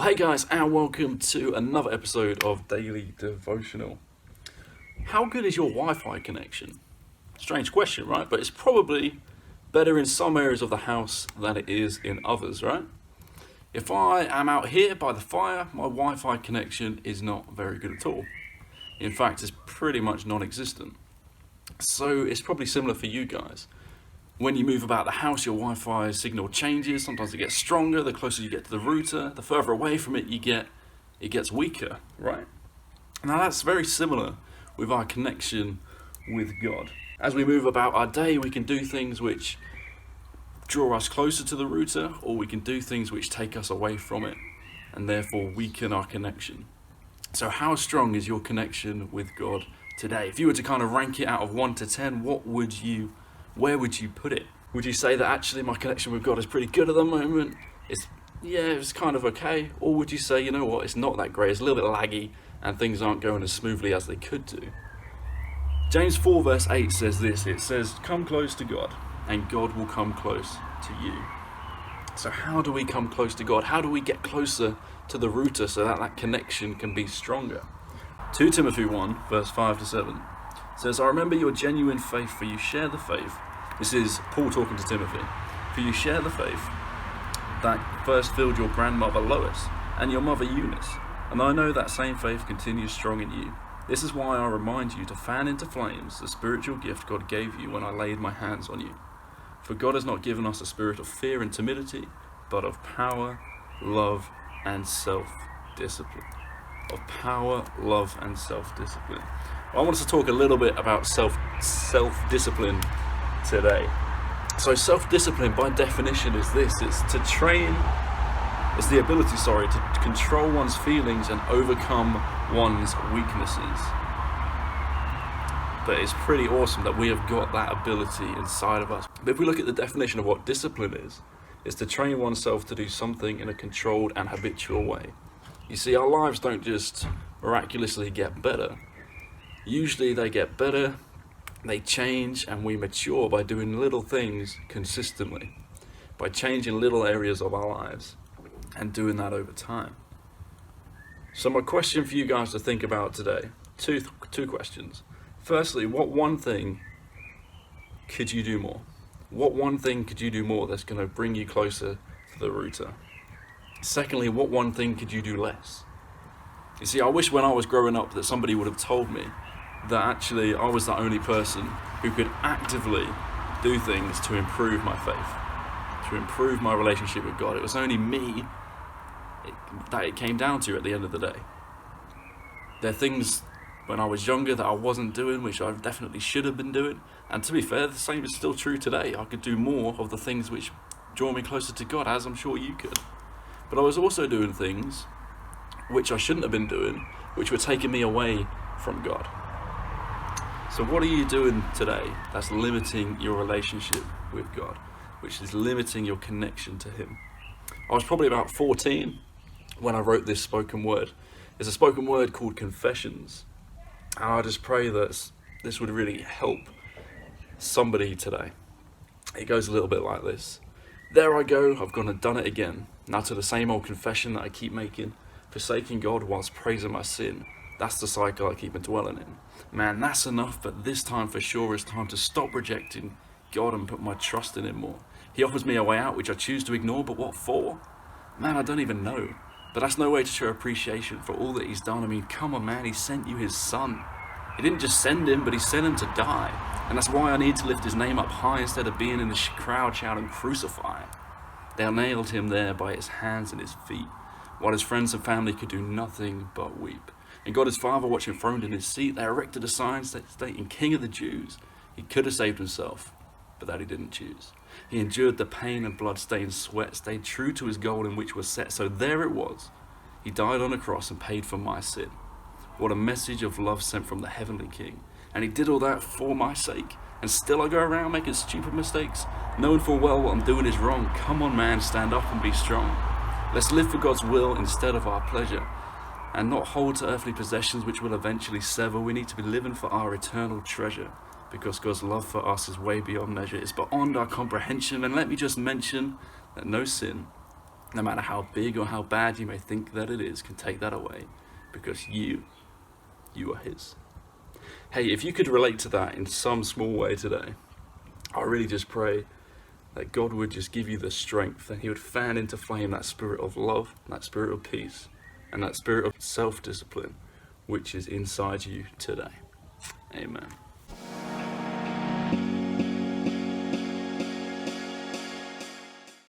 Well, hey guys, and welcome to another episode of Daily Devotional. How good is your Wi-Fi connection? Strange question, right? But it's probably better in some areas of the house than it is in others, right? If I am out here by the fire, my Wi-Fi connection is not very good at all. In fact, it's pretty much non-existent. So it's probably similar for you guys. When you move about the house, your Wi-Fi signal changes. Sometimes it gets stronger the closer you get to the router. The further away from it you get, it gets weaker, right? Now that's very similar with our connection with God. As we move about our day, we can do things which draw us closer to the router, or we can do things which take us away from it and therefore weaken our connection. So how strong is your connection with God today? If you were to kind of rank it out of 1 to 10, where would you put it? Would you say that actually my connection with God is pretty good at the moment? It's kind of okay. Or would you say, you know what, it's not that great, it's a little bit laggy and things aren't going as smoothly as they could do? James 4 verse 8 says this, it says, come close to God and God will come close to you. So how do we come close to God? How do we get closer to the router so that that connection can be stronger? 2 Timothy 1 verse 5 to 7 says, I remember your genuine faith, for you share the faith. This is Paul talking to Timothy. For you share the faith that first filled your grandmother Lois and your mother Eunice. And I know that same faith continues strong in you. This is why I remind you to fan into flames the spiritual gift God gave you when I laid my hands on you. For God has not given us a spirit of fear and timidity, but of power, love, and self-discipline. Of power, love, and self-discipline. I want us to talk a little bit about self-discipline today. So self-discipline by definition is this, it's the ability to control one's feelings and overcome one's weaknesses. But it's pretty awesome that we have got that ability inside of us. But if we look at the definition of what discipline is, it's to train oneself to do something in a controlled and habitual way. You see, our lives don't just miraculously get better. Usually they get better, they change, and we mature by doing little things consistently, by changing little areas of our lives and doing that over time. So my question for you guys to think about today, two questions. Firstly, what one thing could you do more? What one thing could you do more that's going to bring you closer to the router? Secondly, what one thing could you do less? You see, I wish when I was growing up that somebody would have told me that actually I was the only person who could actively do things to improve my faith, to improve my relationship with God. It was only me that it came down to at the end of the day. There are things when I was younger that I wasn't doing, which I definitely should have been doing. And to be fair, the same is still true today. I could do more of the things which draw me closer to God, as I'm sure you could. But I was also doing things which I shouldn't have been doing, which were taking me away from God. So what are you doing today that's limiting your relationship with God, which is limiting your connection to Him? I was probably about 14 when I wrote this spoken word. It's a spoken word called Confessions. And I just pray that this would really help somebody today. It goes a little bit like this. There I go, I've gone and done it again. Now to the same old confession that I keep making, forsaking God whilst praising my sin. That's the cycle I keep dwelling in. Man, that's enough, but this time for sure it's time to stop rejecting God and put my trust in Him more. He offers me a way out which I choose to ignore, but what for? Man, I don't even know. But that's no way to show appreciation for all that He's done. I mean, come on man, He sent you His Son. He didn't just send Him, but He sent Him to die. And that's why I need to lift His name up high instead of being in the crowd shouting, crucify. They nailed Him there by His hands and His feet, while His friends and family could do nothing but weep. And God His Father, watching throned in His seat, they erected a sign stating, King of the Jews. He could have saved Himself, but that He didn't choose. He endured the pain and blood-stained sweat, stayed true to His goal in which was set. So there it was. He died on a cross and paid for my sin. What a message of love sent from the heavenly King. And He did all that for my sake. And still I go around making stupid mistakes, knowing full well what I'm doing is wrong. Come on man, stand up and be strong. Let's live for God's will instead of our pleasure, and not hold to earthly possessions which will eventually sever. We need to be living for our eternal treasure, because God's love for us is way beyond measure. It's beyond our comprehension. And let me just mention that no sin no matter how big or how bad you may think that it is, can take that away, because you are his. Hey, if you could relate to that in some small way today, I really just pray that God would just give you the strength, and he would fan into flame that spirit of love, that spirit of peace, and that spirit of self-discipline, which is inside you today. Amen.